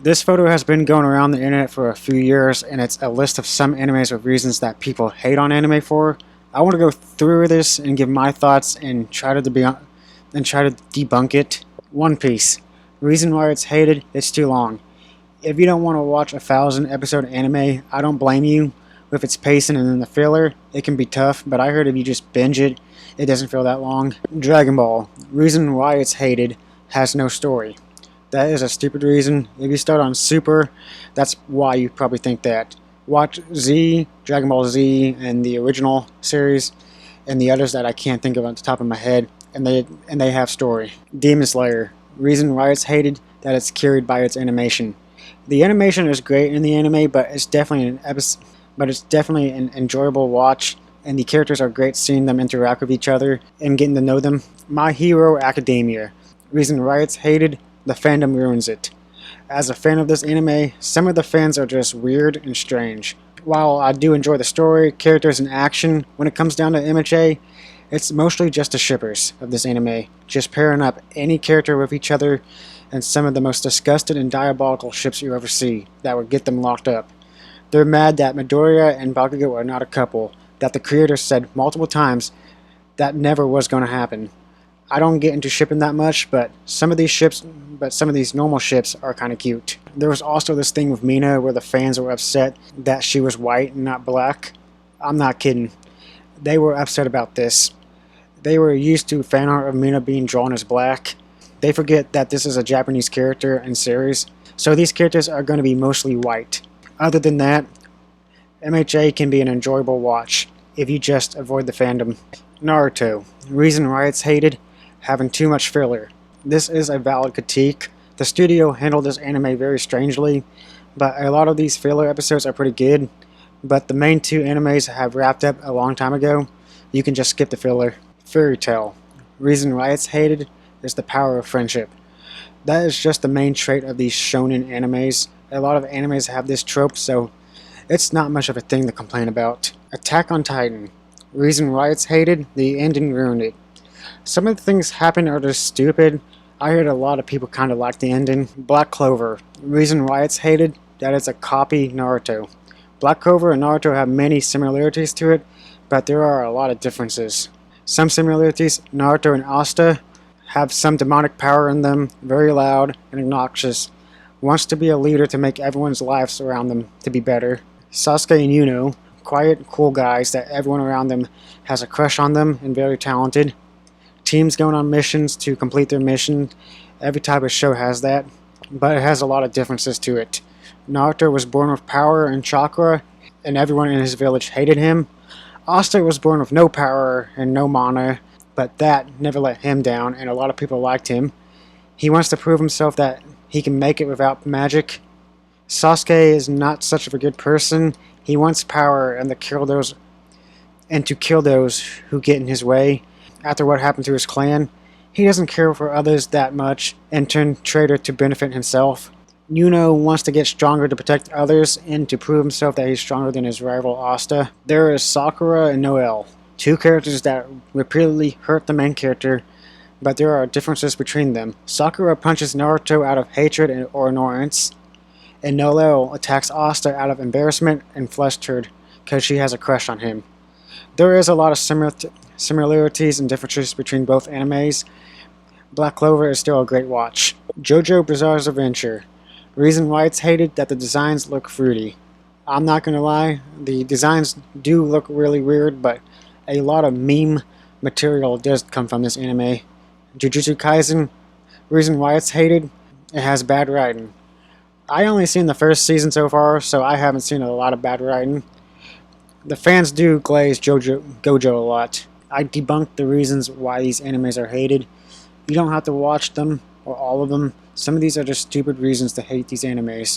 This photo has been going around the internet for a few years, and it's a list of some animes with reasons that people hate on anime for. I want to go through this and give my thoughts and try to debunk it. One Piece. Reason why it's hated, it's too long. If you don't want to watch a 1,000-episode anime, I don't blame you. With its pacing and then the filler, it can be tough, but I heard if you just binge it, it doesn't feel that long. Dragon Ball. Reason why it's hated, has no story. That is a stupid reason. If you start on Super, that's why you probably think that. Watch Z, Dragon Ball Z, and the original series, and the others that I can't think of on the top of my head, and they have story. Demon Slayer. Reason why it's hated, that it's carried by its animation. The animation is great in the anime, but it's definitely an enjoyable watch, and the characters are great seeing them interact with each other and getting to know them. My Hero Academia. Reason why it's hated, the fandom ruins it. As a fan of this anime, some of the fans are just weird and strange. While I do enjoy the story, characters, and action, when it comes down to MHA, it's mostly just the shippers of this anime, just pairing up any character with each other, and some of the most disgusted and diabolical ships you ever see that would get them locked up. They're mad that Midoriya and Bakugo are not a couple, that the creators said multiple times that never was going to happen. I don't get into shipping that much, but some of these normal ships are kind of cute. There was also this thing with Mina where the fans were upset that she was white and not black. I'm not kidding. They were upset about this. They were used to fan art of Mina being drawn as black. They forget that this is a Japanese character and series, so these characters are going to be mostly white. Other than that, MHA can be an enjoyable watch if you just avoid the fandom. Naruto. Reason why it's hated, having too much filler. This is a valid critique. The studio handled this anime very strangely, but a lot of these filler episodes are pretty good, but the main two animes have wrapped up a long time ago. You can just skip the filler. Fairy Tail. Reason why it's hated is the power of friendship. That is just the main trait of these shonen animes. A lot of animes have this trope, so it's not much of a thing to complain about. Attack on Titan. Reason why it's hated, the ending ruined it. Some of the things happen are just stupid. I heard a lot of people kind of like the ending. Black Clover. Reason why it's hated, that it's a copy Naruto. Black Clover and Naruto have many similarities to it, but there are a lot of differences. Some similarities, Naruto and Asta have some demonic power in them, very loud and obnoxious. Wants to be a leader to make everyone's lives around them to be better. Sasuke and Yuno, quiet, cool guys that everyone around them has a crush on them and very talented. Teams going on missions to complete their mission. Every type of show has that, but it has a lot of differences to it. Naruto was born with power and chakra, and everyone in his village hated him. Asta was born with no power and no mana, but that never let him down, and a lot of people liked him. He wants to prove himself that he can make it without magic. Sasuke is not such of a good person. He wants power and to kill those who get in his way. After what happened to his clan, he doesn't care for others that much and turned traitor to benefit himself. Yuno wants to get stronger to protect others and to prove himself that he's stronger than his rival Asta. There is Sakura and Noelle, two characters that repeatedly hurt the main character, but there are differences between them. Sakura punches Naruto out of hatred or annoyance, and Noelle attacks Asta out of embarrassment and flustered because she has a crush on him. There is a lot of similarities and differences between both animes. Black Clover is still a great watch. JoJo Bizarre's Adventure. Reason why it's hated, that the designs look fruity. I'm not gonna lie, the designs do look really weird, but a lot of meme material does come from this anime. Jujutsu Kaisen. Reason why it's hated, it has bad writing. I only seen the first season so far, so I haven't seen a lot of bad writing. The fans do glaze Gojo a lot. I debunked the reasons why these animes are hated. You don't have to watch them, or all of them. Some of these are just stupid reasons to hate these animes.